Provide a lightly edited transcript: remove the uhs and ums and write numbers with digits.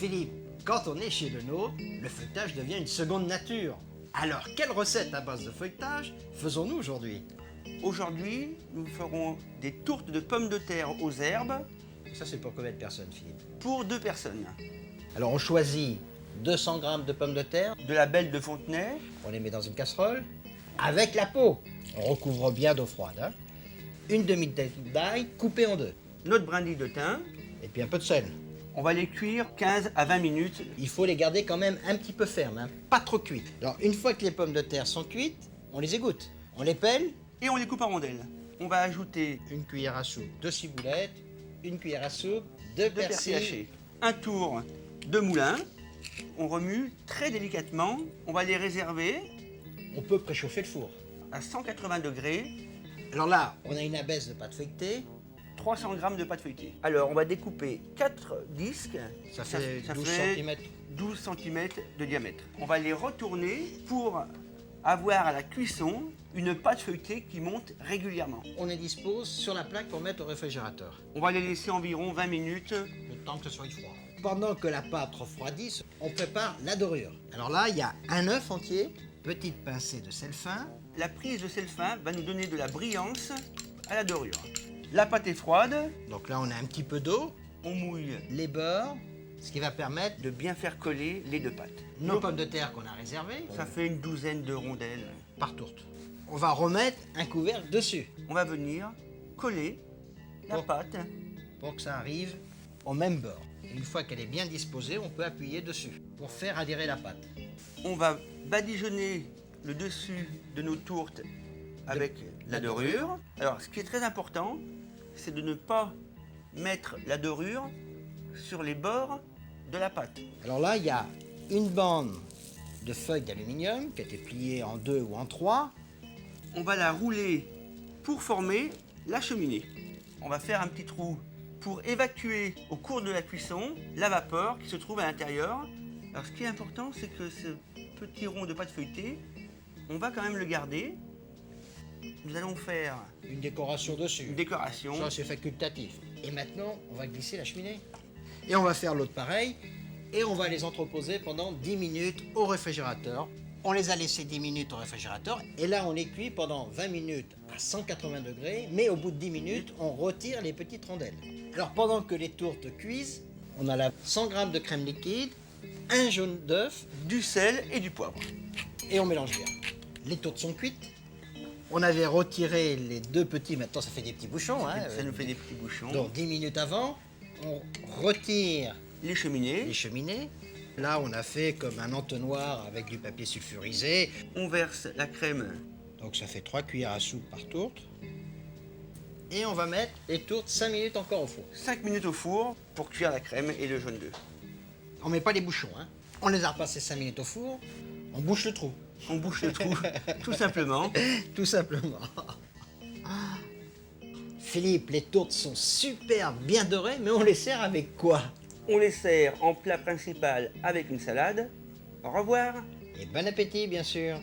Philippe, quand on est chez le nôtre, le feuilletage devient une seconde nature. Alors, quelle recette à base de feuilletage faisons-nous aujourd'hui? Aujourd'hui, nous ferons des tourtes de pommes de terre aux herbes Ça, c'est pour combien de personnes, Philippe? pour 2 personnes. Alors, on choisit 200 g de pommes de terre, De la belle de Fontenay, on les met dans une casserole, avec la peau. On recouvre bien d'eau froide. Hein. Une demi-tête d'ail coupée en deux. notre brindille de thym. Et puis un peu de sel. On va les cuire 15 à 20 minutes. Il faut les garder quand même un petit peu fermes, hein, pas trop cuites. Alors, une fois que les pommes de terre sont cuites, on les égoutte. On les pèle, Et on les coupe en rondelles. On va ajouter une cuillère à soupe de ciboulette, une cuillère à soupe de 2 persil persil. hachés, un tour de moulin. On remue très délicatement. On va les réserver On peut préchauffer le four. à 180 degrés, Alors là, on a une abaisse de pâte feuilletée. 300 g de pâte feuilletée. Alors, on va découper 4 disques. Ça fait 12 fait cm. 12 cm de diamètre. On va les retourner pour avoir à la cuisson une pâte feuilletée qui monte régulièrement. On les dispose sur la plaque pour mettre au réfrigérateur. On va les laisser environ 20 minutes. Le temps que ce soit froid. Pendant que la pâte refroidit, on prépare la dorure. Alors là, il y a un œuf entier, petite pincée de sel fin. La prise de sel fin va nous donner de la brillance à la dorure. La pâte est froide, Donc là, on a un petit peu d'eau, on mouille les beurres, ce qui va permettre de bien faire coller les 2 pâtes. nos pommes de terre qu'on a réservées Ça fait une douzaine de rondelles. par tourte. On va remettre un couvercle dessus On va venir coller la Oh. pâte. pour que ça arrive au même bord. Une fois qu'elle est bien disposée, on peut appuyer dessus pour faire adhérer la pâte. On va badigeonner le dessus de nos tourtes avec la dorure. Alors, ce qui est très important, c'est de ne pas mettre la dorure sur les bords de la pâte. Alors là, il y a une bande de feuilles d'aluminium qui a été pliée en 2 ou en 3. On va la rouler pour former la cheminée. On va faire un petit trou pour évacuer au cours de la cuisson la vapeur qui se trouve à l'intérieur. Alors, ce qui est important, c'est que ce petit rond de pâte feuilletée, on va quand même le garder. Nous allons faire Une décoration dessus. une décoration. Ça, c'est facultatif. Et maintenant, on va glisser la cheminée. Et on va faire l'autre pareil. Et on va les entreposer pendant 10 minutes au réfrigérateur. On les a laissés 10 minutes au réfrigérateur. Et là, on les cuit pendant 20 minutes à 180 degrés. Mais au bout de 10 minutes, on retire les petites rondelles. Alors, pendant que les tourtes cuisent, on a là 100 g de crème liquide, un jaune d'œuf, Du sel et du poivre. et on mélange bien. Les tourtes sont cuites. On avait retiré les 2 petits, maintenant ça fait des petits bouchons. Hein, Ça nous fait des petits bouchons. Donc 10 minutes avant, on retire Les cheminées. les cheminées. Là, on a fait comme un entonnoir avec du papier sulfurisé. On verse la crème. Donc ça fait 3 cuillères à soupe par tourte. Et on va mettre les tourtes 5 minutes encore au four. 5 minutes au four pour cuire la crème et le jaune d'œuf. On met pas les bouchons. Hein. On les a repassés 5 minutes au four. On bouche le trou. On bouche le trou, tout simplement. Tout simplement. Philippe, les tourtes sont super bien dorées, mais on les sert avec quoi? On les sert en plat principal avec une salade. Au revoir. Et bon appétit, bien sûr.